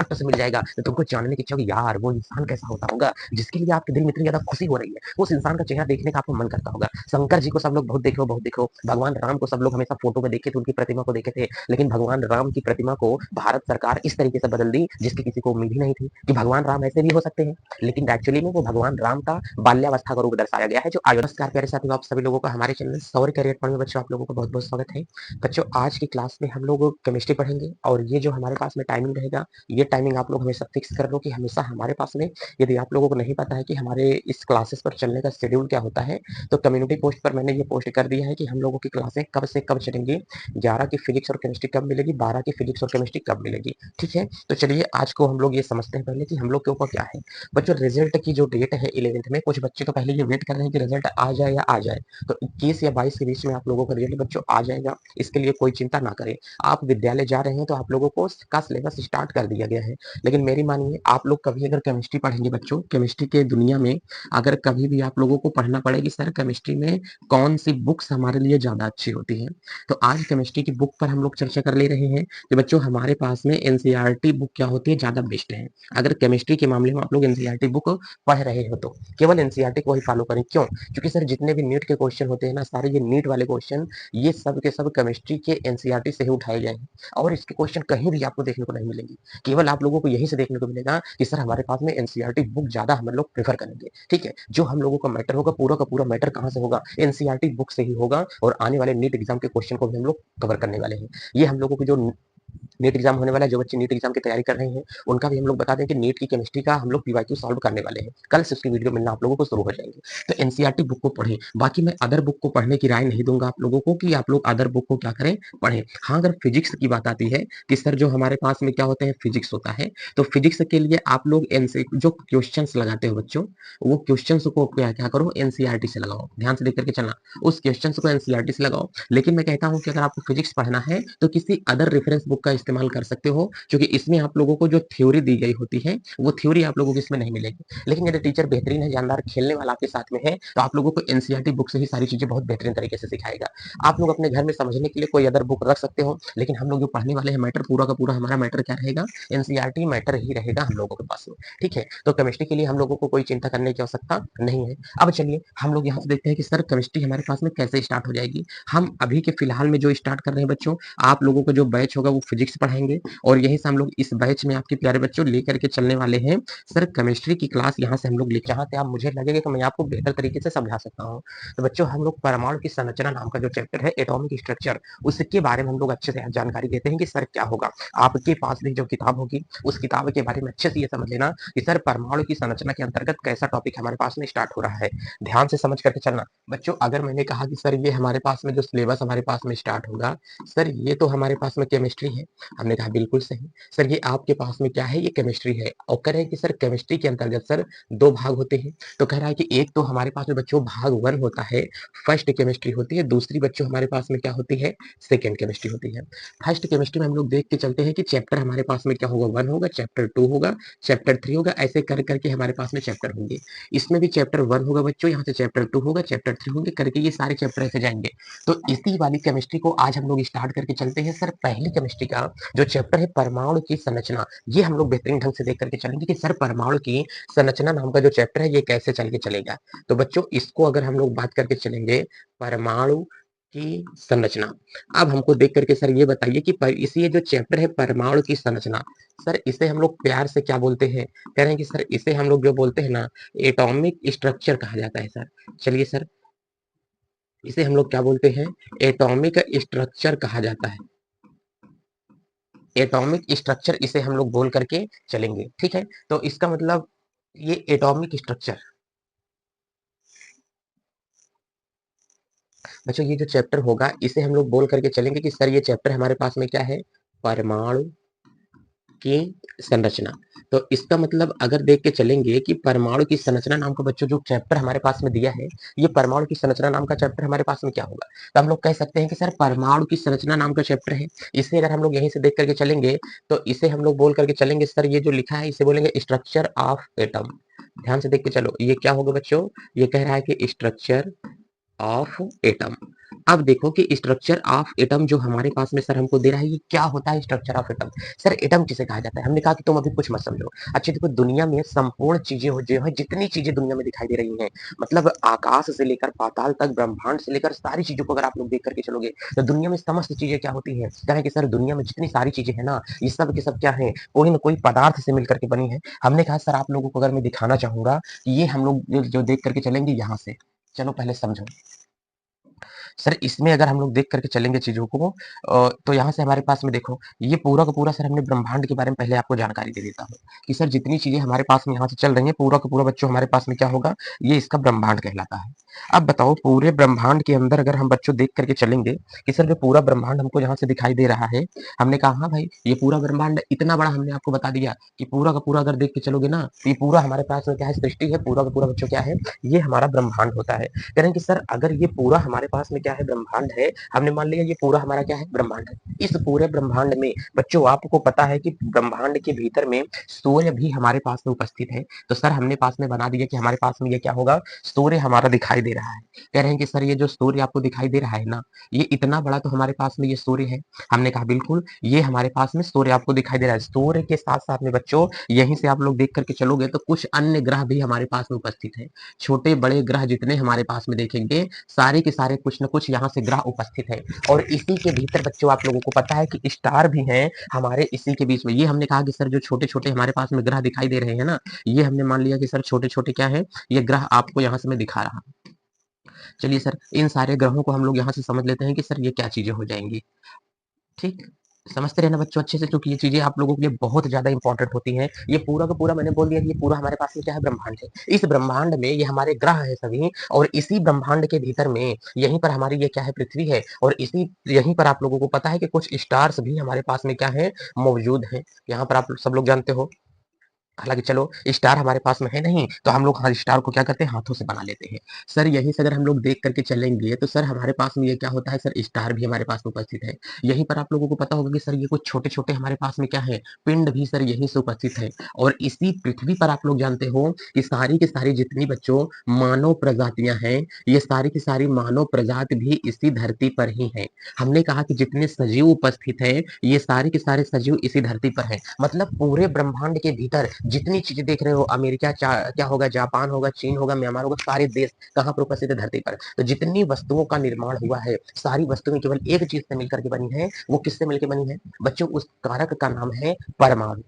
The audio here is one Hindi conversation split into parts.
खट से मिल जाएगा तो तुमको जानने की इच्छा होगी, यार वो इंसान कैसा होता होगा जिसके लिए आपके दिल में इतनी ज्यादा खुशी हो रही है, उस इंसान का चेहरा देखने का आपको मन करता होगा। शंकर जी को सब लोग बहुत देखो, भगवान राम को सब लोग हमेशा फोटो में देखे थे, उनकी प्रतिमा को देखे थे, लेकिन भगवान राम की प्रतिमा को भारत सरकार इस तरीके से बदल दी जिसकी किसी को उम्मीद ही नहीं थी कि भगवान राम ऐसे भी हो सकते हैं। लेकिन एक्चुअली में वो भगवान राम का बाल्यावस्था का रूप दर्शाया गया है जो नमस्कार प्यारे साथियों, आप सभी लोगों का हमारे चैनल सौर्य करियर पॉइंट में बच्चों आप लोगों का बहुत बहुत स्वागत है। बच्चों आज की क्लास में हम लोग केमिस्ट्री पढ़ेंगे और ये जो हमारे पास में टाइमिंग रहेगा, ये टाइमिंग आप लोग हमेशा फिक्स कर लो कि हमेशा हमारे पास में, यदि आप लोगों को नहीं पता है कि हमारे इस क्लासेस पर चलने का शेड्यूल क्या होता है, तो कम्युनिटी पोस्ट पर मैंने ये पोस्ट कर दिया है कि हम लोगों की क्लासें कब से कब चलेंगी, 11 की फिजिक्स और केमिस्ट्री कब मिलेगी, 12 की फिजिक्स और केमिस्ट्री कब मिलेगी। ठीक है, तो चलिए आज को हम लोग ये समझते हैं पहले कि हम लोग के ऊपर क्या है। बच्चों रिजल्ट की जो डेट है 11th में, कुछ बच्चे तो पहले ये वेट कर रहे हैं कि रिजल्ट आ जाए या आ जाए, तो 21 या 22 के बीच में आप लोगों का रिजल्ट बच्चों आ जाएगा, इसके लिए कोई चिंता ना करें। आप विद्यालय जा रहे हैं तो आप लोगों को का सिलेबस स्टार्ट कर दिया गया है, लेकिन मेरी मानिए आप लोग कभी अगर केमिस्ट्री पढ़ेंगे बच्चों, केमिस्ट्री के दुनिया में अगर कभी भी आप लोगों को पढ़ना पड़ेगी सर केमिस्ट्री में कौन सी बुक्स हमारे लिए ज्यादा अच्छी होती है, तो आज केमिस्ट्री की बुक पर हम लोग चर्चा कर ले रहे हैं कि बच्चों हमारे पास में एनसीईआरटी बुक क्या होती है, ज्यादा बेस्ट है। अगर केमिस्ट्री के मामले में आप लोग एनसीईआरटी बुक पढ़ रहे हो तो केवल एनसीईआरटी को ही फॉलो करें। क्यों? क्योंकि सर जितने भी नीट के क्वेश्चन होते हैं ना, सारे ये नीट वाले क्वेश्चन ये सब के सब केमिस्ट्री के एनसीईआरटी से ही उठाए गए हैं और इसके क्वेश्चन कहीं भी आपको देखने को नहीं मिलेंगे। केवल आप लोगों को यहीं से देखने को मिलेगा कि सर हमारे पास में एनसीईआरटी बुक ज्यादा हम लोग प्रेफर करेंगे। ठीक है, जो हम लोगों का मैटर होगा पूरा का पूरा मैटर कहाँ से होगा, एनसीईआरटी बुक से ही होगा और आने वाले नीट एग्जाम के क्वेश्चन को भी हम लोग कवर करने वाले हैं। ये हम लोगों की जो नीट एग्जाम होने वाला है, जो बच्चे नीट एग्जाम की तैयारी कर रहे हैं उनका भी हम लोग बता दें कि नीट की केमिस्ट्री का हम लोग पीवाईक्यू सॉल्व करने वाले हैं, कल से उसकी वीडियो मिलना आप लोगों को शुरू हो जाएंगे। तो एनसीईआरटी बुक को पढ़ें, बाकी मैं अदर बुक को पढ़ने की राय नहीं दूंगा आप लोगों को कि आप लोग अदर बुक को क्या करें, पढ़ें। हाँ अगर फिजिक्स की बात आती है कि सर जो हमारे पास में क्या होते हैं, फिजिक्स होता है, तो फिजिक्स के लिए आप लोग एनसी जो क्वेश्चन लगाते हो बच्चों, वो क्वेश्चन को क्या क्या करो, एनसीईआरटी से लगाओ, ध्यान से देख करके चलना, उस क्वेश्चन को एनसीईआरटी से लगाओ। लेकिन मैं कहता हूं कि अगर आपको फिजिक्स पढ़ना है तो किसी अदर रेफरेंस बुक का इस्तेमाल कर सकते हो, क्योंकि इसमें आप लोगों को जो थ्योरी दी गई होती है वो थ्योरी आप लोगों को इसमें नहीं मिलेगी। लेकिन यदि टीचर बेहतरीन है, जानदार, खेलने वाला आपके साथ में है, तो आप लोगों को एनसीईआरटी बुक से ही सारी चीजें बहुत बेहतरीन तरीके से सिखाएगा। आप लोग अपने घर में समझने के लिए कोई अदर बुक रख सकते हो, लेकिन हम लोग जो पढ़ने वाले हैं मैटर पूरा का पूरा हमारा मैटर क्या रहेगा, एनसीईआरटी मैटर ही रहेगा हम लोगों के पास में। ठीक है, तो केमिस्ट्री के लिए हम लोगों को कोई चिंता करने की आवश्यकता नहीं है। अब चलिए हम लोग यहाँ से देखते हैं कि सर केमिस्ट्री हमारे पास में कैसे स्टार्ट हो जाएगी। हम अभी के फिलहाल में जो स्टार्ट कर रहे हैं बच्चों, आप लोगों को जो बैच होगा वो फिजिक्स पढ़ाएंगे और यही से हम लोग इस बैच में आपके प्यारे बच्चों लेकर के चलने वाले हैं सर केमिस्ट्री की क्लास। यहाँ से हम लोग जहाँ से आप मुझे लगेगा कि मैं आपको बेहतर तरीके से समझा सकता हूँ। तो बच्चों हम लोग परमाणु की संरचना नाम का जो चैप्टर है, एटॉमिक स्ट्रक्चर, उसके बारे में हम लोग अच्छे से जानकारी देते हैं कि सर क्या होगा। आपके पास भी जो किताब होगी उस किताब के बारे में अच्छे से ये समझ लेना कि सर परमाणु की संरचना के अंतर्गत कैसा टॉपिक हमारे पास में स्टार्ट हो रहा है। ध्यान से समझ करके चलना बच्चों। अगर मैंने कहा कि सर ये हमारे पास में जो सिलेबस हमारे पास में स्टार्ट होगा, सर ये तो हमारे पास में केमिस्ट्री है, हमने कहा बिल्कुल सही सर, ये आपके पास में क्या है, ये केमिस्ट्री है। और कह रहे हैं कि सर केमिस्ट्री के अंतर्गत सर दो भाग होते हैं, तो कह रहा है कि एक तो हमारे पास में बच्चों भाग 1 होता है, फर्स्ट केमिस्ट्री होती है, दूसरी बच्चों हमारे पास में क्या होती है, सेकेंड केमिस्ट्री होती है। फर्स्ट केमिस्ट्री में हम लोग देख के चलते हैं कि चैप्टर हमारे पास में क्या होगा, 1 होगा, चैप्टर 2 होगा, चैप्टर 3 होगा, ऐसे कर करके हमारे पास में चैप्टर होंगे। इसमें भी चैप्टर 1 होगा बच्चों, यहाँ से चैप्टर 2 होगा, चैप्टर 3 होंगे, करके ये सारे चैप्टर ऐसे जाएंगे। तो इसी वाली केमिस्ट्री को आज हम लोग स्टार्ट करके चलते हैं। सर पहली केमिस्ट्री का जो चैप्टर है परमाणु की संरचना, ये हम लोग बेहतरीन ढंग से देख करके चलेंगे कि सर परमाणु की संरचना नाम का जो चैप्टर है ये कैसे चल के चलेगा। तो बच्चों इसको अगर हम लोग बात करके चलेंगे, परमाणु की संरचना, अब हमको देख करके सर ये बताइए कि इसी ये जो चैप्टर है परमाणु की संरचना, सर इसे हम लोग प्यार से क्या बोलते हैं, कह रहे हैं कि सर इसे हम लोग जो बोलते हैं ना, एटॉमिक स्ट्रक्चर कहा जाता है सर। चलिए सर इसे हम लोग क्या बोलते हैं, एटॉमिक स्ट्रक्चर कहा जाता है, एटॉमिक स्ट्रक्चर इसे हम लोग बोल करके चलेंगे। ठीक है, तो इसका मतलब ये एटॉमिक स्ट्रक्चर, बच्चों ये जो चैप्टर होगा इसे हम लोग बोल करके चलेंगे कि सर ये चैप्टर हमारे पास में क्या है, परमाणु की संरचना। तो इसका मतलब अगर देख के चलेंगे कि परमाणु की संरचना नाम का बच्चों जो चैप्टर हमारे पास में दिया है, ये परमाणु की संरचना नाम का चैप्टर हमारे पास में क्या होगा, तो हम लोग कह सकते हैं कि सर परमाणु की संरचना नाम का चैप्टर है। इसे अगर हम लोग यहीं से देख करके चलेंगे तो इसे हम लोग बोल करके चलेंगे, सर ये जो लिखा है इसे बोलेंगे स्ट्रक्चर ऑफ एटम। ध्यान से देख के चलो, ये क्या होगा बच्चों, ये कह रहा है कि स्ट्रक्चर ऑफ एटम। अब देखो कि स्ट्रक्चर ऑफ एटम जो हमारे पास में सर हमको दे रहा है, ये क्या होता है structure of atom? Sir atom किसे कहा जाता है? हमने कहा कि तुम अभी कुछ मत समझो। अच्छा देखो, दुनिया में संपूर्ण चीजें हो जो है, जितनी चीजें दुनिया में दिखाई दे रही हैं, मतलब आकाश से लेकर पाताल तक, ब्रह्मांड से लेकर सारी चीजों को अगर आप लोग देख करके चलोगे, तो दुनिया में समस्त चीजें क्या होती है? कहें कि सर दुनिया में जितनी सारी चीजें हैं ना, ये सब के सब क्या है? कोई ना कोई पदार्थ से मिलकर के बनी है। हमने कहा सर आप लोगों को अगर मैं दिखाना चाहूंगा कि ये हम लोग जो देख करके चलेंगे यहाँ से, चलो पहले समझो। सर इसमें अगर हम लोग देख करके चलेंगे चीज़ों को, तो यहाँ से हमारे पास में देखो, ये पूरा का पूरा सर हमने ब्रह्मांड के बारे में पहले आपको जानकारी दे देता हूँ, कि सर जितनी चीज़ें हमारे पास में यहाँ से चल रही हैं, पूरा का पूरा बच्चों हमारे पास में क्या होगा? ये इसका ब्रह्मांड कहलाता है। अब बताओ पूरे ब्रह्मांड के अंदर अगर हम बच्चों देख करके चलेंगे, कि सर जो पूरा ब्रह्मांड हमको यहाँ से दिखाई दे रहा है, हमने कहा हाँ भाई, ये पूरा ब्रह्मांड इतना बड़ा हमने आपको बता दिया, कि पूरा का पूरा अगर देख के चलोगे ना, तो ये पूरा हमारे पास में क्या है? सृष्टि है, पूरा का पूरा बच्चों क्या है? ये हमारा ब्रह्मांड होता है। कह रहे हैं कि सर अगर ये पूरा हमारे पास में क्या है? ब्रह्मांड है, हमने मान लिया ये पूरा हमारा क्या है? ब्रह्मांड है। इस पूरे ब्रह्मांड में बच्चों आपको पता है कि ब्रह्मांड के भीतर में सूर्य भी हमारे पास में उपस्थित है। तो सर हमने पास में बना दिया कि हमारे पास में ये क्या होगा? सूर्य हमारा दिखाई दे रहा है। कह रहे हैं कि सर ये जो सूर्य आपको दिखाई दे रहा है ना, ये इतना बड़ा तो हमारे पास में ये सूर्य है। हमने कहा बिल्कुल, ये हमारे पास में सूर्य आपको दिखाई दे रहा है। सूर्य के साथ साथ में बच्चों, यहीं से आप लोग देख करके चलोगे तो कुछ अन्य ग्रह भी हमारे पास में उपस्थित है। छोटे बड़े ग्रह जितने हमारे पास में देखेंगे, सारे के सारे कुछ न कुछ यहाँ से ग्रह उपस्थित है। और इसी के भीतर बच्चों आप लोगों को पता है कि स्टार भी हैं हमारे इसी के बीच में। ये हमने कहा कि सर जो छोटे छोटे हमारे पास में ग्रह दिखाई दे रहे हैं ना, ये हमने मान लिया कि सर छोटे छोटे क्या है? ये ग्रह आपको यहाँ से मैं दिखा रहा हूँ। चलिए सर, इन सारे ग्रहों को हम लोग यहाँ से समझ लेते हैं कि सर ये क्या चीजें हो जाएंगी। ठीक, समझते रहना बच्चों अच्छे से, क्योंकि ये चीजें आप लोगों के लिए बहुत ज्यादा इंपॉर्टेंट होती हैं। ये पूरा का पूरा मैंने बोल दिया कि ये पूरा हमारे पास में क्या है? ब्रह्मांड है। इस ब्रह्मांड में ये हमारे ग्रह है सभी, और इसी ब्रह्मांड के भीतर में यहीं पर हमारी ये क्या है? पृथ्वी है। और इसी यहीं पर आप लोगों को पता है कि कुछ स्टार्स भी हमारे पास में क्या है? मौजूद हैं। यहाँ पर आप सब लोग जानते हो। हालाँकि चलो स्टार हमारे पास में है नहीं, तो हम लोग हर स्टार को क्या करते हैं? हाथों से बना लेते हैं। सर यहीं से अगर हम लोग देख करके चलेंगे, तो सर हमारे पास में ये क्या होता है? सर स्टार भी हमारे पास में उपस्थित है। यहीं पर आप लोगों को पता होगा कि सर ये कुछ छोटे-छोटे हमारे पास में क्या है? पिंड भी सर यहीं से उपस्थित है। और इसी पृथ्वी पर आप लोग जानते हो कि सारी की सारी जितनी बच्चों मानव प्रजातियाँ हैं, ये सारी की सारी मानव प्रजाति भी इसी धरती पर ही हैं। हमने कहा कि जितने सजीव उपस्थित हैं, ये सारे के सारे सजीव इसी धरती पर हैं। मतलब पूरे ब्रह्मांड के भीतर जितनी चीजें देख रहे हो, अमेरिका क्या होगा? जापान होगा, चीन होगा, म्यांमार होगा, सारे देश कहाँ पर उपस्थित है? धरती पर। तो जितनी वस्तुओं का निर्माण हुआ है, सारी वस्तुएं केवल एक चीज से मिलकर के बनी है। वो किससे मिलकर बनी है बच्चों? उस कारक का नाम है परमाणु।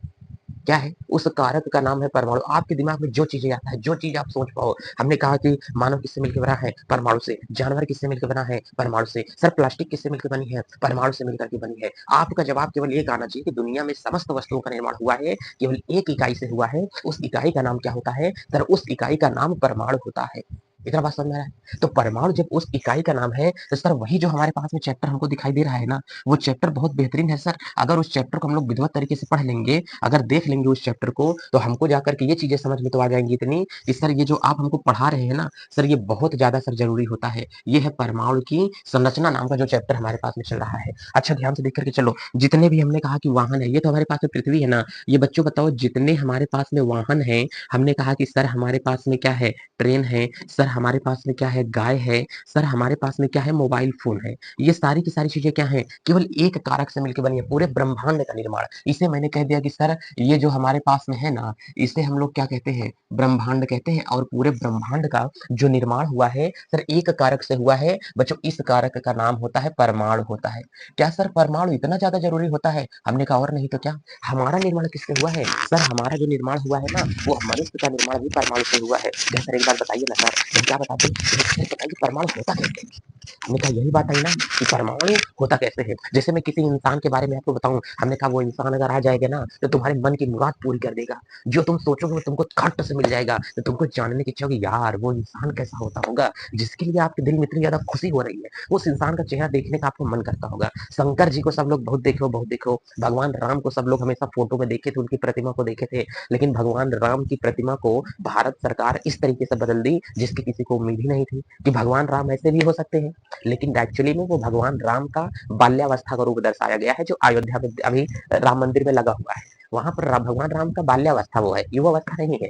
क्या है? उस कारक का नाम है परमाणु। आपके दिमाग में जो चीजें आता है, जो चीज आप सोच पाओ। हमने कहा कि मानव किससे मिलकर बना है? परमाणु से। जानवर किससे मिलकर बना है? परमाणु से। सर प्लास्टिक किससे मिलकर बनी है? परमाणु से मिलकर के बनी है। आपका जवाब केवल एक आना चाहिए कि दुनिया में समस्त वस्तुओं का निर्माण हुआ है, केवल एक इकाई से हुआ है। उस इकाई का नाम क्या होता है? सर उस इकाई का नाम परमाणु होता है। इतना बात समझ में आ रहा है? तो परमाणु जब उस इकाई का नाम है, तो सर वही जो हमारे पास में चैप्टर हमको दिखाई दे रहा है ना, वो चैप्टर बहुत बेहतरीन है सर। अगर उस चैप्टर को हम लोग विधिवत तरीके से पढ़ लेंगे, अगर देख लेंगे उस चैप्टर को, तो हमको जाकर के ये चीजें समझ में तो आ जाएंगी इतनी, कि सर ये जो आप हमको पढ़ा रहे हैं ना, सर ये बहुत ज्यादा सर जरूरी होता है। ये है परमाणु की संरचना नाम का जो चैप्टर हमारे पास में चल रहा है। अच्छा ध्यान से देख करके चलो, जितने भी हमने कहा कि वाहन है, ये तो हमारे पास में पृथ्वी है ना। ये बच्चों बताओ, जितने हमारे पास में वाहन है, हमने कहा कि सर हमारे पास में क्या है? ट्रेन है। सर हमारे पास में क्या है? गाय है। सर हमारे पास में क्या है? मोबाइल फोन है। ये सारी की सारी चीजें क्या है? केवल एक कारक से मिलकर बनी है, पूरे ब्रह्मांड का निर्माण। इसे मैंने कह दिया कि सर ये जो हमारे पास में है ना, इसे हम लोग क्या कहते हैं? ब्रह्मांड कहते हैं। और पूरे ब्रह्मांड का जो निर्माण हुआ है, सर एक कारक से हुआ है बच्चों। इस कारक का नाम होता है परमाणु होता है। क्या सर परमाणु इतना ज्यादा जरूरी होता है? हमने कहा और नहीं तो क्या। हमारा निर्माण किससे हुआ है? सर हमारा जो निर्माण हुआ है ना, वो मनुष्य का निर्माण भी परमाणु से हुआ है। सर एक बात बताइए ना सर, हम क्या बता दें? बताइए परमाणु होता कैसे है? हमने कहा यही बात आई ना, कि परमाणु होता कैसे है। जैसे मैं किसी इंसान के बारे में आपको बताऊं, हमने कहा वो इंसान अगर आ जाएगा ना, तो तुम्हारे मन की मुराद पूरी कर देगा। जो तुम सोचोगे वो तुमको खट से मिल जाएगा। तो तुमको जानने की इच्छा होगी, यार वो इंसान कैसा होता होगा जिसके लिए आपके दिल में इतनी ज्यादा खुशी हो रही है। उस इंसान का चेहरा देखने का आपको मन करता होगा। शंकर जी को सब लोग बहुत देखो बहुत देखो, भगवान राम को सब लोग हमेशा फोटो में देखे थे, उनकी प्रतिमा को देखे थे। लेकिन भगवान राम की प्रतिमा को भारत सरकार इस तरीके से बदल दी, जिसकी किसी को उम्मीद ही नहीं थी कि भगवान राम ऐसे भी हो सकते हैं। लेकिन एक्चुअली में वो भगवान राम का बाल्यावस्था का रूप दर्शाया गया है, जो अयोध्या में अभी राम मंदिर में लगा हुआ है। वहां पर भगवान राम का बाल्यावस्था वो है, युवावस्था नहीं है।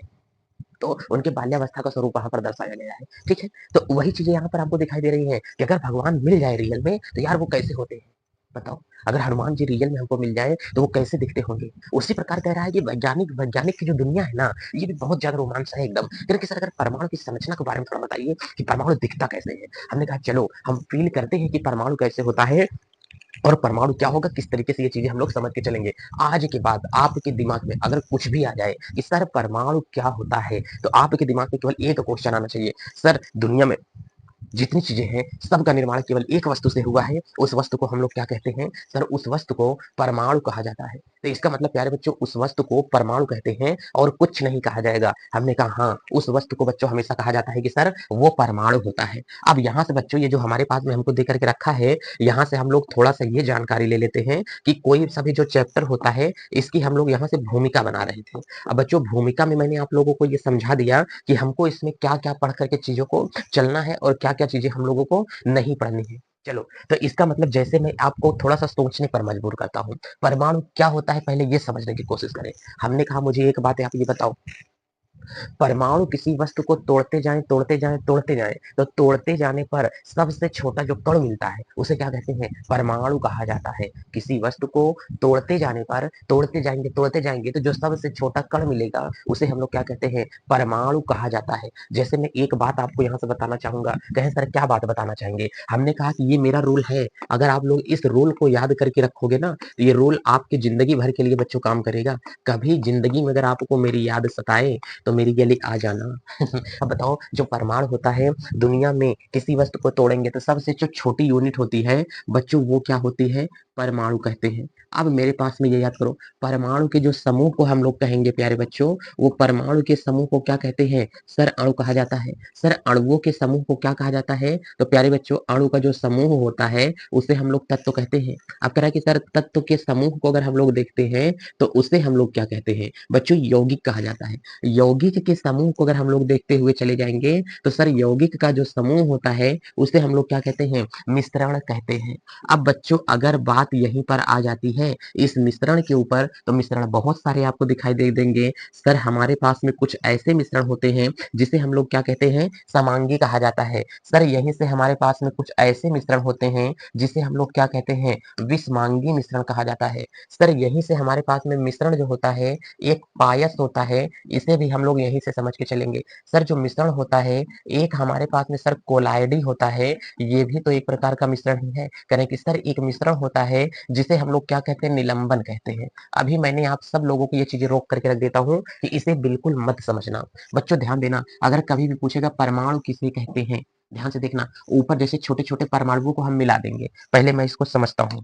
तो उनके बाल्यावस्था का स्वरूप वहाँ पर दर्शाया गया है, ठीक है? तो वही चीज़ें यहाँ पर आपको दिखाई दे रही हैं कि अगर भगवान मिल जाए रियल में, तो यार वो कैसे होते हैं? बताओ, अगर हनुमान जी रियल में हमको मिल जाएँ, तो वो कैसे दिखते होंगे? उसी प्रकार कह रहा है कि वैज्ञानिक वैज्ञानिक की जो दुनिया है ना, ये भी बहुत ज़्यादा रोमांच है एकदम। कह रहे कि सर अगर परमाणु की संरचना के बारे में थोड़ा बताइए कि परमाणु दिखता कैसे है? हमने कहा चलो, हम फ़ील करते हैं कि परमाणु कैसे होता है और परमाणु क्या होगा, किस तरीके से ये चीज़ें हम लोग समझ के चलेंगे। आज के बाद आपके दिमाग में अगर कुछ भी आ जाए कि सर परमाणु क्या होता है, तो आपके दिमाग में केवल एक क्वेश्चन आना चाहिए, सर दुनिया में जितनी चीजें हैं सबका निर्माण केवल एक वस्तु से हुआ है, उस वस्तु को हम लोग क्या कहते हैं सर? उस वस्तु को परमाणु कहा जाता है। तो इसका मतलब प्यारे बच्चों उस वस्तु को परमाणु कहते हैं और कुछ नहीं कहा जाएगा। हमने कहा हाँ, उस वस्तु को बच्चों हमेशा कहा जाता है कि सर वो परमाणु होता है। अब यहाँ से बच्चों ये जो हमारे पास में हमको दे करके रखा है, यहाँ से हम लोग थोड़ा सा ये जानकारी ले लेते हैं कि कोई सा भी जो चैप्टर होता है, इसकी हम लोग यहाँ से भूमिका बना रहे थे। अब बच्चों भूमिका में मैंने आप लोगों को ये समझा दिया कि हमको इसमें क्या-क्या पढ़ करके चीज़ों को चलना है और क्या-क्या चीज़ें हम लोगों को नहीं पढ़नी है। चलो, तो इसका मतलब जैसे मैं आपको थोड़ा-सा सोचने पर मजबूर करता हूँ। परमाणु क्या होता है पहले ये समझने की कोशिश करें। हमने कहा मुझे एक बात आप ये बताओ, परमाणु किसी वस्तु को तोड़ते जाएँ, तोड़ते जाएँ, तोड़ते जाएँ, तो तोड़ते जाने पर सबसे छोटा जो कण मिलता है, उसे क्या कहते हैं? परमाणु कहा जाता है। किसी वस्तु को तोड़ते जाने पर तोड़ते जाएँगे, तो जो सबसे छोटा कण मिलेगा, उसे हम लोग क्या कहते हैं? परमाणु कहा जाता है। जैसे मैं एक बात आपको यहाँ से बताना चाहूँगा, कहें सर क्या बात बताना चाहेंगे? हमने कहा कि ये मेरा रूल है, अगर आप लोग इस रूल को याद करके रखोगे ना, तो ये रूल आपकी ज़िंदगी भर के लिए बच्चों काम करेगा। कभी ज़िंदगी में अगर आपको मेरी याद सताए, तो मेरी गली आ जाना। अब बताओ जो परमाणु होता है दुनिया में किसी वस्तु को तोड़ेंगे तो सबसे जो छोटी यूनिट होती है बच्चों वो क्या होती है? परमाणु कहते हैं। अब मेरे पास में ये याद करो, परमाणु के जो समूह को हम लोग कहेंगे प्यारे बच्चों, वो परमाणु के समूह को क्या कहते हैं? सर अणु कहा जाता है। सर अणुओं के समूह को क्या कहा जाता है? तो प्यारे बच्चों अणु का जो समूह होता है उसे हम लोग तत्व कहते हैं। अब कह रहा है कि सर तत्व के समूह को अगर हम लोग देखते हैं तो उसे हम लोग क्या कहते हैं? बच्चों यौगिक कहा जाता है। यौगिक के समूह को अगर हम लोग देखते हुए चले जाएँगे, तो सर यौगिक का जो समूह होता है, उसे हम लोग क्या कहते हैं? मिश्रण कहते हैं। अब बच्चों अगर बात यहीं पर आ जाती है, इस मिश्रण के ऊपर, तो मिश्रण बहुत सारे आपको दिखाई दे देंगे। सर हमारे पास में कुछ ऐसे मिश्रण होते हैं, जिसे हम लोग क्या कहते हैं? समांगी कहा जाता है। सर यहीं से हमारे पास में कुछ ऐसे मिश्रण होते हैं, जिसे हम लोग क्या कहते हैं? विषमांगी मिश्रण कहा जाता है। सर यहीं से हमारे पास में मिश्रण जो होता है, एक पायस होता है, इसे भी हम लोग यहीं से समझ के चलेंगे। सर जो मिश्रण होता है, एक हमारे पास में सर कोलाइडी होता है, ये भी तो एक प्रकार का मिश्रण ही है। करें कि सर एक मिश्रण होता है, जिसे हम लोग क्या कहते हैं? निलंबन कहते हैं। अभी मैंने आप सब लोगों को ये चीज़ें रोक करके रख देता हूँ कि इसे बिल्कुल मत समझना। बच्चों ध्यान देना, अगर कभी भी पूछेगा परमाणु किसे कहते हैं? ध्यान से देखना, ऊपर जैसे छोटे-छोटे परमाणुओं को हम मिला देंगे। पहले मैं इसको समझता हूँ।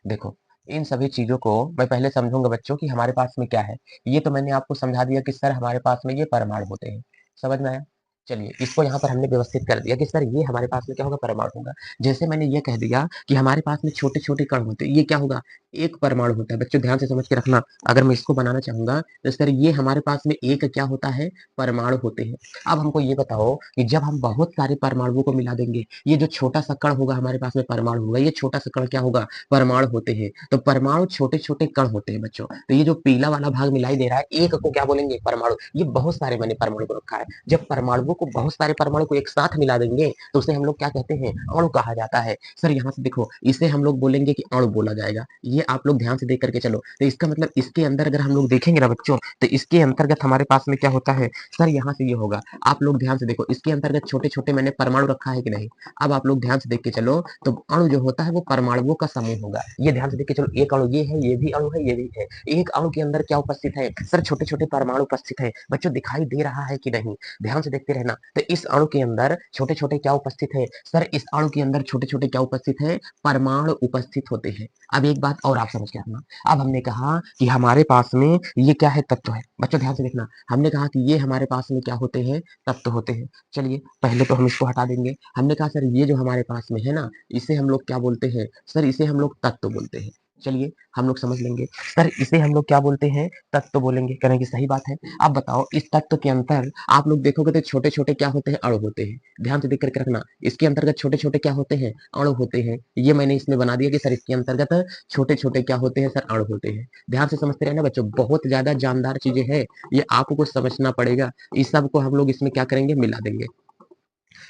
देखो, इन सभी चीज़ों को मैं पहले समझूँगा बच्चों कि हमारे पास में क्या है। ये तो मैंने आपको समझा दिया कि सर हमारे पास में ये परमाणु होते हैं। समझ में आया? चलिए, इसको यहाँ पर हमने व्यवस्थित कर दिया कि सर ये हमारे पास में क्या होगा? परमाणु होगा। जैसे मैंने ये कह दिया कि हमारे पास में छोटे-छोटे कण होते हैं, ये क्या होगा? एक परमाणु होता है। बच्चों ध्यान से समझ के रखना, अगर मैं इसको बनाना चाहूँगा, तो सर ये हमारे पास में एक क्या होता है? परमाणु होते हैं। अब हमको ये बताओ कि जब हम बहुत सारे परमाणुओं को मिला देंगे, ये जो छोटा-सा कण होगा हमारे पास में परमाणु होगा, ये छोटा-सा कण क्या होगा? परमाणु होते हैं। तो परमाणु छोटे-छोटे कण होते हैं बच्चों। तो ये जो पीला वाला भाग मिलाई दे रहा है, एक को क्या बोलेंगे? परमाणु। ये बहुत सारे मैंने परमाणु को रखा है। जब परमाणुओं को बहुत सारे परमाणु को एक साथ मिला देंगे, तो उसे हम लोग क्या कहते हैं? अणु कहा जाता है। सर यहाँ से देखो, इसे हम लोग बोलेंगे कि अणु बोला जाएगा। ये आप लोग ध्यान से देख करके चलो। तो इसका मतलब इसके अंदर अगर हम लोग देखेंगे ना बच्चों, तो इसके अंतर्गत हमारे पास में क्या होता है? सर यहाँ से ये होगा। आप लोग ध्यान से देखो, इसके अंतर्गत छोटे-छोटे मैंने परमाणु रखा है कि नहीं? अब आप लोग ध्यान से देख के चलो, तो अणु जो होता है वो परमाणुओं का समूह होगा। ये ध्यान से देख के चलो, एक अणु ये है, ये भी अणु है, ये भी है। एक अणु के अंदर क्या उपस्थित है? सर छोटे-छोटे परमाणु उपस्थित है। बच्चों दिखाई दे रहा है कि नहीं? ध्यान से देखते रहना। तो इस अणु के अंदर छोटे-छोटे क्या उपस्थित है? सर इस अणु के अंदर छोटे-छोटे क्या उपस्थित है? परमाणु उपस्थित होते हैं। अब एक बात और आप समझ के रखना। अब हमने कहा कि हमारे पास में ये क्या है? तत्व है। बच्चों ध्यान से देखना। हमने कहा कि ये हमारे पास में क्या होते हैं? तत्व होते हैं। चलिए पहले तो हम इसको हटा देंगे। हमने कहा सर ये जो हमारे पास में है ना, इसे हम लोग क्या बोलते हैं? सर इसे हम लोग तत्व बोलते हैं। चलिए हम लोग समझ लेंगे। सर इसे हम लोग क्या बोलते हैं? तत्व बोलेंगे। कह रहे हैं कि सही बात है। अब बताओ इस तत्व के अंतर आप लोग देखोगे तो छोटे-छोटे क्या होते हैं? अणु होते हैं। ध्यान से देख कर के रखना। इसके अंतर्गत छोटे-छोटे क्या होते हैं? अणु होते हैं। ये मैंने इसमें बना दिया कि सर इसके अंतर्गत छोटे-छोटे क्या होते हैं? सर अणु होते हैं। ध्यान से समझते रहना बच्चों, बहुत ज़्यादा जानदार चीज़ें हैं। ये आपको समझना पड़ेगा। इस सब को हम लोग इसमें क्या करेंगे? मिला देंगे।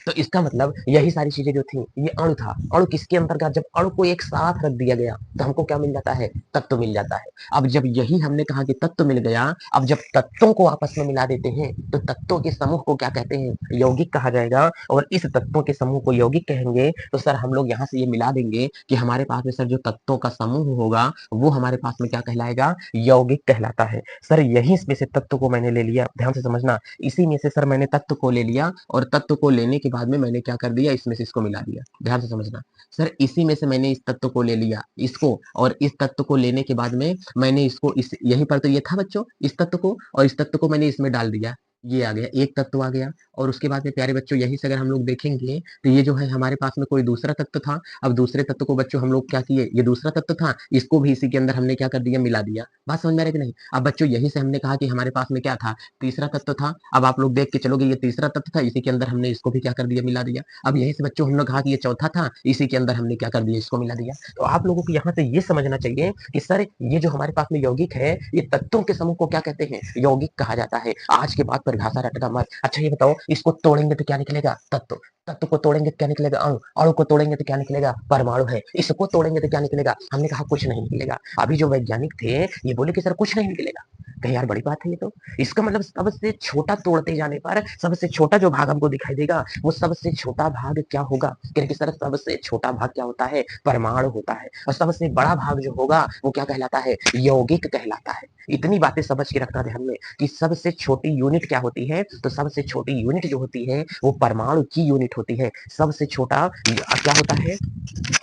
तो इसका मतलब यही सारी चीजें जो थी ये अणु था। अणु किसके अंतर्गत? जब अणु को एक साथ रख दिया गया तो हमको क्या मिल जाता है? तत्व मिल जाता है। अब जब यही हमने कहा कि तत्व मिल गया, अब जब तत्वों को आपस में मिला देते हैं तो तत्वों के समूह को क्या कहते हैं? यौगिक कहा जाएगा। और इस तत्वों के समूह को यौगिक कहेंगे तो सर हम लोग यहाँ से ये मिला देंगे कि हमारे पास में सर जो तत्वों का समूह होगा वो हमारे पास में क्या कहलाएगा? यौगिक कहलाता है। सर यही में से तत्व को मैंने ले लिया, ध्यान से समझना। इसी में से सर मैंने तत्व को ले लिया और तत्व को लेने के बाद में मैंने क्या कर दिया? इसमें से इसको मिला दिया। ध्यान से समझना। सर इसी में से मैंने इस तत्व को ले लिया, इसको, और इस तत्व को लेने के बाद में मैंने इसको इस यहीं पर तो ये था बच्चों, इस तत्व को, और इस तत्व को मैंने इसमें डाल दिया। ये आ गया, एक तत्व आ गया। और उसके बाद में प्यारे बच्चों यहीं से अगर हम लोग देखेंगे तो ये जो है हमारे पास में कोई दूसरा तत्व था। अब दूसरे तत्व को बच्चों हम लोग क्या किए? ये दूसरा तत्व था, इसको भी इसी के अंदर हमने क्या कर दिया? मिला दिया। बात समझ में आ रही है कि नहीं? अब बच्चों यहीं से हमने कहा कि हमारे पास में क्या था? तीसरा तत्व था। अब आप लोग देख के चलोगे ये तीसरा तत्व था, इसी के अंदर हमने इसको भी क्या कर दिया? मिला दिया। अब यहीं से बच्चों हमने कहा कि ये चौथा था, इसी के अंदर हमने क्या कर दिया? इसको मिला दिया। तो आप लोगों को यहाँ से ये समझना चाहिए कि सर ये जो हमारे पास में यौगिक है, ये तत्वों के समूह को क्या कहते हैं? यौगिक कहा जाता है। आज के बाद परिभाषा रटना मत। अच्छा ये बताओ इसको तोड़ेंगे तो क्या निकलेगा? तत्व। तत्व को तोड़ेंगे तो क्या निकलेगा? अणु। अणु को तोड़ेंगे तो क्या निकलेगा? परमाणु है। इसको तोड़ेंगे तो क्या निकलेगा? हमने कहा कुछ नहीं निकलेगा। अभी जो वैज्ञानिक थे ये बोले कि सर कुछ नहीं निकलेगा। कहे यार बड़ी बात है ये तो। इसका मतलब सबसे छोटा तोड़ते जाने पर सबसे छोटा जो भाग हमको दिखाई देगा वो सबसे छोटा भाग क्या होगा? क्योंकि सर सबसे छोटा भाग क्या होता है? परमाणु होता है। और सबसे बड़ा भाग जो होगा वो क्या कहलाता है? यौगिक कहलाता है। इतनी बातें समझ के रखना ध्यान में कि सबसे छोटी यूनिट क्या होती है? तो सबसे छोटी यूनिट जो होती है वो परमाणु की यूनिट होती है। सबसे छोटा क्या होता है?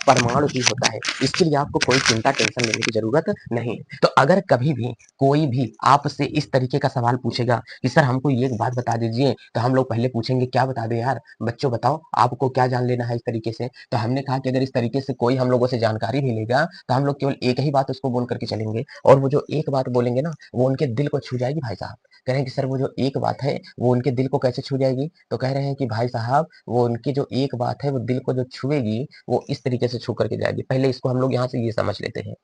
परमाणु ही होता है। इसके लिए आपको कोई चिंता टेंशन लेने की जरूरत नहीं है। तो अगर कभी भी कोई भी आपसे इस तरीके का सवाल पूछेगा कि सर हमको ये एक बात बता दीजिए, तो हम लोग पहले पूछेंगे क्या बता दें यार? बच्चों बताओ आपको क्या जान लेना है इस तरीके से? तो हमने कहा कि अगर इस तरीके से कोई हम लोगों से जानकारी भी लेगा तो हम लोग केवल एक ही बात उसको बोल करके चलेंगे, और वो जो एक बात बोलेंगे ना वो उनके दिल को छू जाएगी भाई साहब। कह रहे हैं कि सर वो जो एक बात है वो उनके दिल को कैसे छू जाएगी? तो कह रहे हैं कि भाई साहब वो उनकी जो एक बात है वो दिल को जो छुएगी वो इस तरीके से छू करके जाएगी। पहले इसको हम लोग यहाँ से ये समझ लेते हैं।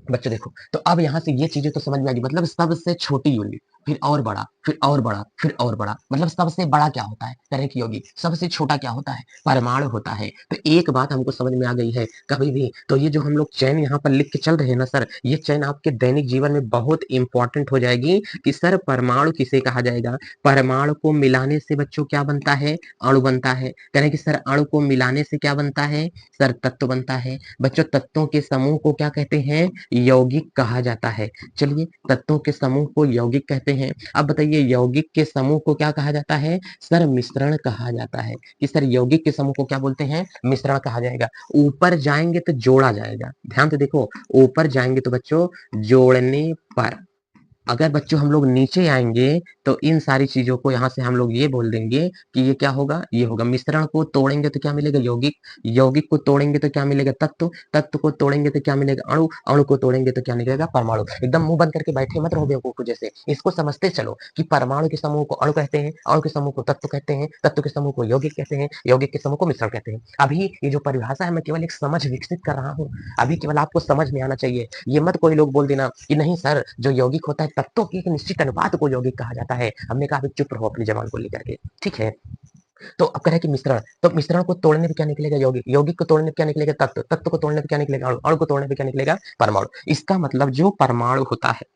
बच्चों देखो, तो अब यहाँ से ये चीजें तो समझ में आ गई। मतलब सबसे छोटी यूनिट, फिर और बड़ा, फिर और बड़ा, फिर और बड़ा। मतलब सबसे बड़ा क्या होता है? कह रहे कि योगी सबसे छोटा क्या होता है? परमाणु होता है। तो एक बात हमको समझ में आ गई है कभी भी तो ये जो हम लोग चैन यहाँ पर लिख के चल रहे हैं ना सर, ये चैन आपके दैनिक जीवन में बहुत इंपॉर्टेंट हो जाएगी कि सर परमाणु किसे कहा जाएगा? परमाणु को मिलाने से बच्चों क्या बनता है? अणु बनता है। कह रहे कि सर अणु को मिलाने से क्या बनता है? सर तत्व बनता है। बच्चों तत्वों के समूह को क्या कहते हैं? यौगिक कहा जाता है। चलिए तत्वों के समूह को यौगिक कहते हैं। अब बताइए यौगिक के समूह को क्या कहा जाता है? सर मिश्रण कहा जाता है। कि सर यौगिक के समूह को क्या बोलते हैं? मिश्रण कहा जाएगा। ऊपर जाएंगे तो जोड़ा जाएगा। ध्यान से देखो, ऊपर जाएंगे तो बच्चों जोड़ने पर, अगर बच्चों हम लोग नीचे आएंगे तो इन सारी चीजों को यहाँ से हम लोग ये बोल देंगे कि ये क्या होगा? ये होगा। मिश्रण को तोड़ेंगे तो क्या मिलेगा? यौगिक। यौगिक को तोड़ेंगे तो क्या मिलेगा? तत्व। तत्व को तोड़ेंगे तो क्या मिलेगा? अणु। अणु को तोड़ेंगे तो क्या मिलेगा? परमाणु। एकदम मुंह बंद करके बैठे मत रहो बेवकूफ जैसे। इसको समझते चलो कि परमाणु के समूह को अणु कहते हैं, अणु के समूह को तत्व कहते हैं, तत्व के समूह को यौगिक कहते हैं, यौगिक के समूह को मिश्रण कहते हैं। अभी ये जो परिभाषा है मैं केवल एक समझ विकसित कर रहा हूँ। अभी केवल आपको समझ में आना चाहिए। ये मत कोई लोग बोल देना कि नहीं सर जो यौगिक होता है तत्वों की एक निश्चित अनुपात को यौगिक कहा जाता है। हमने कहा चुप रहो अपनी जबान को लेकर के, ठीक है? तो अब कह रहा है कि मिश्रण, तो मिश्रण को तोड़ने पे क्या निकलेगा? यौगिक। यौगिक को तोड़ने पे क्या निकलेगा? तत्व। तत्व को तोड़ने पे क्या निकलेगा? अणु। अणु को तोड़ने पे क्या निकलेगा? परमाणु। इसका मतलब जो परमाणु होता है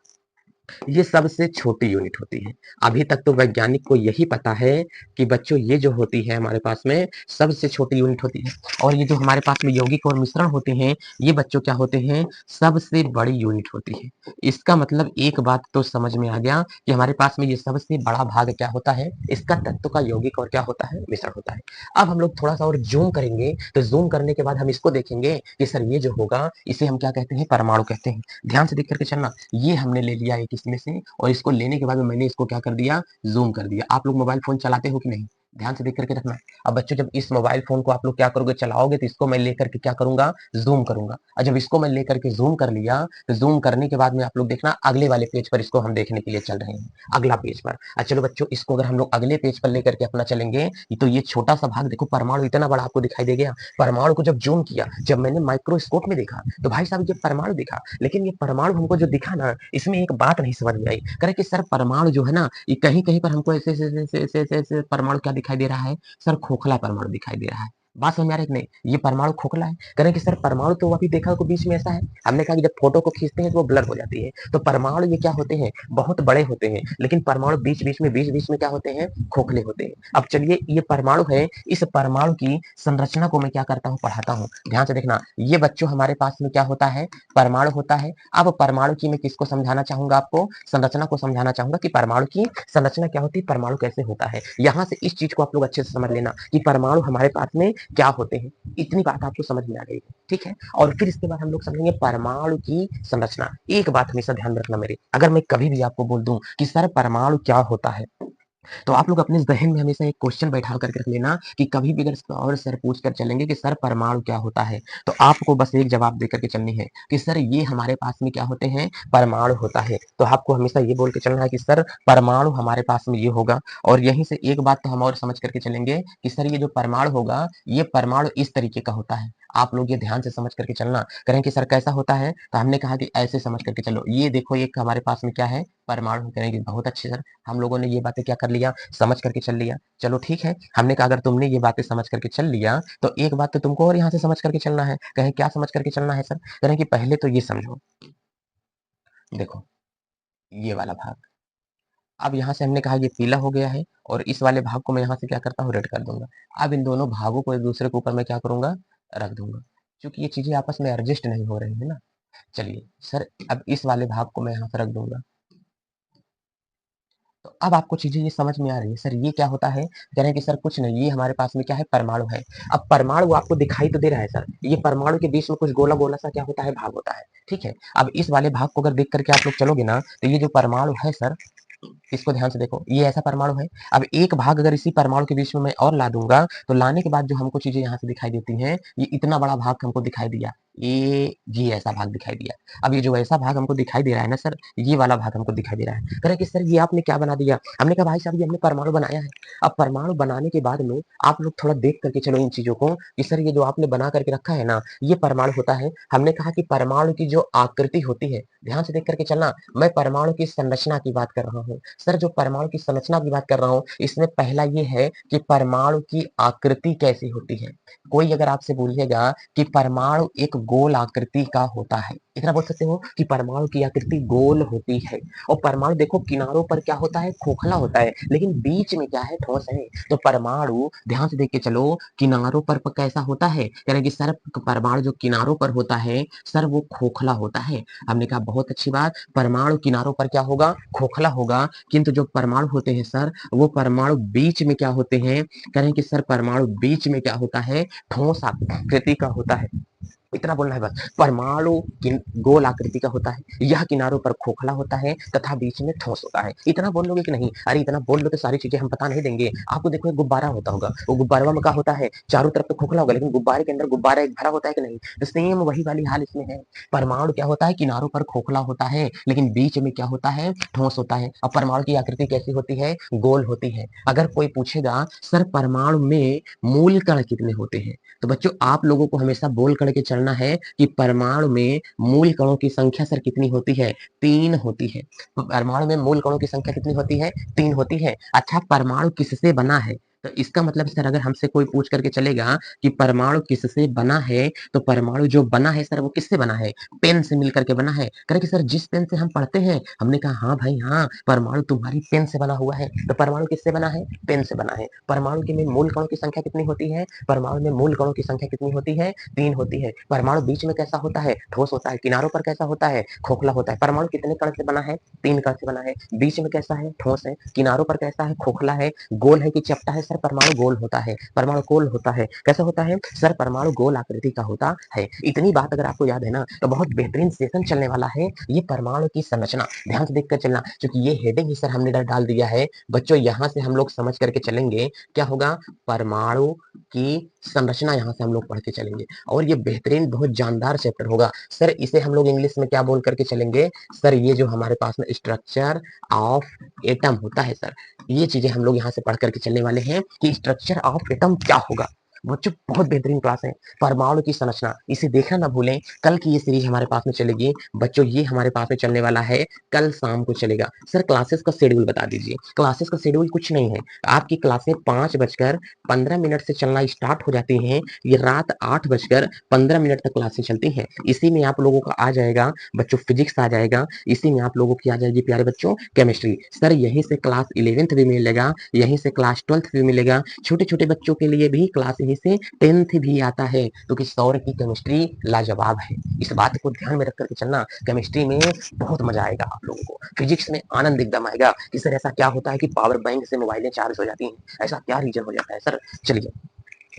ये सबसे छोटी यूनिट होती है। अभी तक तो वैज्ञानिक को यही पता है कि बच्चों ये जो होती है हमारे पास में सबसे छोटी यूनिट होती है, और ये जो हमारे पास में यौगिक और मिश्रण होते हैं ये बच्चों क्या होते हैं? सबसे बड़ी यूनिट होती है। इसका मतलब एक बात तो समझ में आ गया कि हमारे पास में ये सबसे बड़ा भाग क्या होता है? इसका तत्व का यौगिक और क्या होता है? मिश्रण होता है। अब हम लोग थोड़ा सा और जूम करेंगे तो जूम करने के बाद हम इसको देखेंगे कि सर ये जो होगा इसे हम क्या कहते हैं? परमाणु कहते हैं। ध्यान से देख करके चलना। ये हमने ले लिया एक इसमें से, और इसको लेने के बाद में मैंने इसको क्या कर दिया? ज़ूम कर दिया। आप लोग मोबाइल फ़ोन चलाते हो कि नहीं? ध्यान से देख करके रखना। अब बच्चों जब इस मोबाइल फ़ोन को आप लोग क्या करोगे चलाओगे तो इसको मैं लेकर के क्या करूँगा ज़ूम करूँगा और जब इसको मैं लेकर के ज़ूम कर लिया तो ज़ूम करने के बाद में आप लोग देखना अगले वाले पेज पर इसको हम देखने के लिए चल रहे हैं, अगला पेज पर। चलो बच्चों इसको अगर हम लोग अगले पेज पर लेकर के अपना चलेंगे तो ये छोटा-सा भाग देखो परमाणु इतना बड़ा आपको दिखाई दे गया। परमाणु को जब ज़ूम किया, जब मैंने माइक्रोस्कोप में देखा तो भाई साहब ये परमाणु दिखा, लेकिन ये परमाणु हमको जो दिखा ना इसमें एक बात नहीं समझ में आई। कह रहे कि सर परमाणु जो है ना ये कहीं-कहीं पर हमको ऐसे परमाणु क्या दिखाई दे रहा है सर खोखला परमाणु दिखाई दे रहा है। बात समझ में आ रही है कि नहीं? ये परमाणु खोखला है। कह रहे हैं कि सर परमाणु तो अभी देखा को बीच में ऐसा है। हमने कहा कि जब फोटो को खींचते हैं तो वो ब्लर हो जाती है। तो परमाणु ये क्या होते हैं? बहुत बड़े होते हैं, लेकिन परमाणु बीच-बीच में क्या होते हैं? खोखले होते हैं। अब चलिए ये परमाणु है, इस परमाणु की संरचना को मैं क्या करता हूँ? पढ़ाता हूँ। ध्यान से देखना, ये बच्चों हमारे पास में क्या होता है? परमाणु होता है। अब परमाणु की मैं किसको समझाना चाहूँगा आपको? संरचना को समझाना चाहूँगा कि परमाणु की संरचना क्या होती है? परमाणु कैसे होता है? यहाँ से इस चीज़ को आप लोग अच्छे से समझ लेना कि परमाणु हमारे पास में क्या होते हैं। इतनी बात आपको समझ में आ गई है, ठीक है? और फिर इसके बाद हम लोग समझेंगे परमाणु की संरचना। एक बात हमेशा ध्यान में रखना मेरी, अगर मैं कभी भी आपको बोल दूँ कि सर परमाणु क्या होता है? तो आप लोग अपने ज़हन में हमेशा एक क्वेश्चन बैठा करके रख लेना कि कभी भी अगर और सर पूछ कर चलेंगे कि सर परमाणु क्या होता है? तो आपको बस एक जवाब देकर के चलनी है कि सर ये हमारे पास में क्या होते हैं? परमाणु होता है। तो आपको हमेशा ये बोल के चलना है कि सर परमाणु हमारे पास में ये होगा और यहीं से एक बात तो हम और समझ करके चलेंगे कि सर ये जो परमाणु होगा, ये परमाणु इस तरीके का होता है। आप लोग ये ध्यान से समझ करके चलना। कहें कि सर कैसा होता है? तो हमने कहा कि ऐसे समझ करके चलो। ये देखो एक हमारे पास में क्या है? परमाणु। कहेंगे बहुत अच्छे सर। हम लोगों ने ये बातें क्या कर लिया समझ करके चल लिया। चलो ठीक है, हमने कहा अगर तुमने ये बातें समझ करके चल लिया तो एक बात तो तुमको और यहाँ से समझ करके चलना है। कहें क्या समझ करके चलना है सर? कह रहे हैं कि पहले तो ये समझो, देखो ये वाला भाग, अब यहाँ से हमने कहा ये पीला हो गया है और इस वाले भाग को मैं यहाँ से क्या करता हूँ रेड कर दूंगा। अब इन दोनों भागों को एक दूसरे के ऊपर मैं क्या करूंगा रख दूंगा, क्योंकि ये चीजें आपस में एडजस्ट नहीं हो रही है ना। चलिए सर अब इस वाले भाग को मैं यहाँ से रख दूंगा। तो अब आपको चीजें ये समझ में आ रही है सर ये क्या होता है? कह रहे हैं कि सर कुछ नहीं, ये हमारे पास में क्या है परमाणु है। अब परमाणु आपको दिखाई तो दे रहा है सर, ये परमाणु के बीच में कुछ गोला गोला सा क्या होता है भाग होता है, ठीक है। अब इस वाले भाग को अगर देख करके आप लोग चलोगे ना तो ये जो परमाणु है सर, इसको ध्यान से देखो, ये ऐसा परमाणु है। अब एक भाग अगर इसी परमाणु के बीच में मैं और ला दूंगा तो लाने के बाद जो हमको चीजें यहाँ से दिखाई देती हैं, ये इतना बड़ा भाग हमको दिखाई दिया, ये ऐसा भाग दिखाई दिया। अब ये जो ऐसा भाग हमको दिखाई दे रहा है ना सर, ये वाला भाग हमको दिखाई दे रहा है। कह रहे कि सर ये आपने क्या बना दिया? हमने कहा भाई साहब ये हमने परमाणु बनाया है। अब परमाणु बनाने के बाद में आप लोग थोड़ा देख करके चलो इन चीजों को कि सर ये जो आपने बना करके रखा है ना, ये परमाणु होता है। हमने कहा कि परमाणु की जो आकृति होती है, ध्यान से देख करके चलना, मैं परमाणु की संरचना की बात कर रहा हूँ। सर जो परमाणु की संरचना की बात कर रहा हूँ, इसमें पहला ये है कि परमाणु की आकृति कैसी होती है। कोई अगर आपसे बोलिएगा कि परमाणु एक गोल आकृति का होता है, इतना बोल सकते हो कि परमाणु की आकृति गोल होती है और परमाणु देखो किनारों पर क्या होता है खोखला होता है, लेकिन बीच में क्या है ठोस है। तो परमाणु ध्यान से देख के चलो किनारों पर कैसा होता है, कह रहे कि सर परमाणु जो किनारों पर होता है सर वो खोखला होता है। हमने कहा बहुत अच्छी बात, परमाणु किनारों पर क्या होगा खोखला होगा, किंतु जो परमाणु होते हैं सर वो परमाणु बीच में क्या होते हैं, कह रहे हैं कि सर परमाणु बीच में क्या होता है ठोस आकृति का होता है। इतना बोलना है बस, परमाणु गोल आकृति का होता है, यह किनारों पर खोखला होता है तथा बीच में ठोस होता है। इतना बोल लोगे कि नहीं? अरे इतना बोल लो तो सारी चीजें हम बता नहीं देंगे आपको। देखो एक गुब्बारा होता होगा, वो गुब्बारा में क्या होता है चारों तरफ तो खोखला होगा, लेकिन गुब्बारे के अंदर गुब्बारा एक भरा होता है कि नहीं? तो सेम वही वाली हाल इसमें है। परमाणु क्या होता है किनारों पर खोखला होता है, लेकिन बीच में क्या होता है ठोस होता है। और परमाणु की आकृति कैसी होती है गोल होती है। अगर कोई पूछेगा सर परमाणु में मूल कण कितने होते हैं, तो बच्चों आप लोगों को हमेशा बोल करके चलना है कि परमाणु में मूल कणों की संख्या सर कितनी होती है 3 होती है। परमाणु में मूल कणों की संख्या कितनी होती है 3 होती है। अच्छा परमाणु किससे बना है, तो इसका मतलब सर अगर हमसे कोई पूछ करके चलेगा कि परमाणु किससे बना है, तो परमाणु जो बना है सर वो किससे बना है पेन से मिलकर के बना है। कह रहे कि सर जिस पेन से हम पढ़ते हैं, हमने कहा हाँ भाई हाँ परमाणु तुम्हारी पेन से बना हुआ है। तो परमाणु किससे बना है पेन से बना है। परमाणु के में मूल कणों की संख्या कितनी होती है, परमाणु में मूल कणों की संख्या कितनी होती है 3 होती है। परमाणु बीच में कैसा होता है ठोस होता है, किनारों पर कैसा होता है खोखला होता है। परमाणु कितने कण से बना है 3 कण से बना है, बीच में कैसा है ठोस है, किनारों पर कैसा है खोखला है, गोल है कि चपटा है सर सर परमाणु गोल होता है, परमाणु गोल होता है, कैसा होता है सर? परमाणु गोल आकृति का होता है। इतनी बात अगर आपको याद है ना तो बहुत बेहतरीन सेशन चलने वाला है ये परमाणु की संरचना। ध्यान से देखकर चलना क्योंकि ये हेडिंग ही सर हमने डाल दिया है बच्चों, यहाँ से हम लोग समझ करके चलेंगे क्या होगा? परमाणु की संरचना यहाँ से हम लोग पढ़ के चलेंगे और ये बेहतरीन बहुत जानदार चैप्टर होगा सर। इसे हम लोग इंग्लिश में क्या बोल करके चलेंगे सर? ये जो हमारे पास में स्ट्रक्चर ऑफ एटम होता है सर, ये चीजें हम लोग यहाँ से पढ़ करके चलने वाले हैं कि स्ट्रक्चर ऑफ एटम क्या होगा। बच्चों बहुत बेहतरीन क्लास है, परमाणु की संरचना, इसे देखना ना भूलें। कल की ये सीरीज हमारे पास में चलेगी बच्चों, ये हमारे पास में चलने वाला है, कल शाम को चलेगा। सर क्लासेस का शेड्यूल बता दीजिए। क्लासेस का शेड्यूल कुछ नहीं है, आपकी क्लासें 5:15 से चलना स्टार्ट हो जाती हैं, ये रात 8:15 तक क्लासें चलती हैं। इसी में आप लोगों का आ जाएगा बच्चों फिजिक्स आ जाएगा, इसी में आप लोगों की आ जाएगी प्यारे बच्चों केमिस्ट्री। सर यहीं से क्लास 11th भी मिलेगा, यहीं से क्लास 12th भी मिलेगा, छोटे छोटे बच्चों के लिए भी क्लास यहीं से 10th भी आता है, क्योंकि सौर की केमिस्ट्री लाजवाब है। इस बात को ध्यान में रख करके चलना, केमिस्ट्री में बहुत मजा आएगा आप लोगों को, फिजिक्स में आनंद एकदम आएगा कि सर ऐसा क्या होता है कि पावर बैंक से मोबाइलें चार्ज हो जाती हैं, ऐसा क्या रीजन हो जाता है सर? चलिए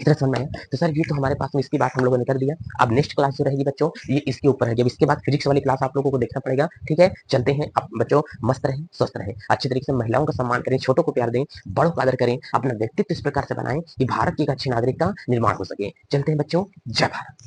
इतना समझ में आया। तो सर ये तो हमारे पास में इसकी बात हम लोगों ने कर दिया। अब नेक्स्ट क्लास जो रहेगी बच्चों ये इसके ऊपर है, जब इसके बाद फिजिक्स वाली क्लास आप लोगों को देखना पड़ेगा। ठीक है, चलते हैं। अब बच्चों मस्त रहे, स्वस्थ रहे, अच्छे तरीके से महिलाओं का सम्मान करें, छोटों को प्यार दें, बड़ों का आदर करें, अपना व्यक्तित्व इस प्रकार से बनाएं कि भारत की एक अच्छी नागरिक का निर्माण हो सके। चलते हैं बच्चों, जय भारत।